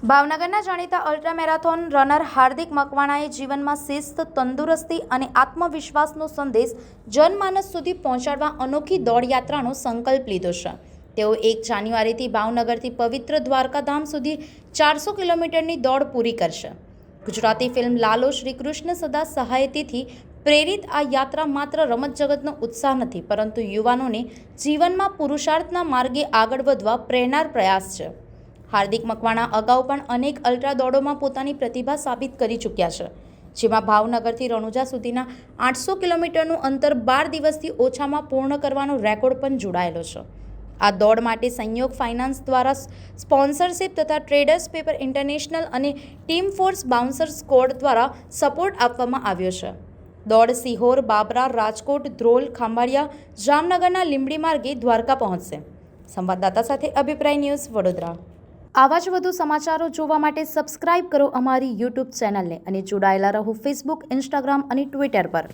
ભાવનગરના જાણીતા ultra marathon runner હાર્દિક મકવાણાએ જીવનમાં શિસ્ત, તંદુરસ્તી અને આત્મવિશ્વાસનો સંદેશ જનમાનસ સુધી પહોંચાડવા અનોખી દોડયાત્રાનો સંકલ્પ લીધો છે. તેઓ 1 જાન્યુઆરીથી ભાવનગરથી પવિત્ર દ્વારકાધામ સુધી 400 કિલોમીટરની દોડ પૂરી કરશે. ગુજરાતી ફિલ્મ લાલો શ્રીકૃષ્ણ સદા સહાયતીથી પ્રેરિત આ યાત્રા માત્ર રમત જગતનો ઉત્સાહ નથી, પરંતુ યુવાનોને જીવનમાં પુરુષાર્થના માર્ગે આગળ વધવા પ્રેરણાર પ્રયાસ છે. હાર્દિક મકવાણા અગાઉ પણ અનેક અલ્ટ્રા દોડોમાં પોતાની પ્રતિભા સાબિત કરી ચૂક્યા છે, જેમાં ભાવનગરથી રણુજા સુધીના 800 કિલોમીટરનું અંતર 12 દિવસથી ઓછામાં પૂર્ણ કરવાનો રેકોર્ડ પણ જોડાયેલો છે. આ દોડ માટે સંયોગ ફાઇનાન્સ દ્વારા સ્પોન્સરશિપ તથા ટ્રેડર્સ પેપર ઇન્ટરનેશનલ અને ટીમ ફોર્સ બાઉન્સર સ્કોડ દ્વારા સપોર્ટ આપવામાં આવ્યો છે. દોડ સિહોર, બાબરા, રાજકોટ, ધ્રોલ, ખાંભાળિયા, જામનગરના લીંબડી માર્ગે દ્વારકા પહોંચશે. સંવાદદાતા સાથે અભિપ્રાય ન્યૂઝ, વડોદરા. આવા જ વધુ સમાચારો જોવા માટે સબસ્ક્રાઇબ કરો અમારી યુટ્યુબ ચેનલને અને જોડાયેલા રહો ફેસબુક, ઇન્સ્ટાગ્રામ અને ટ્વિટર પર.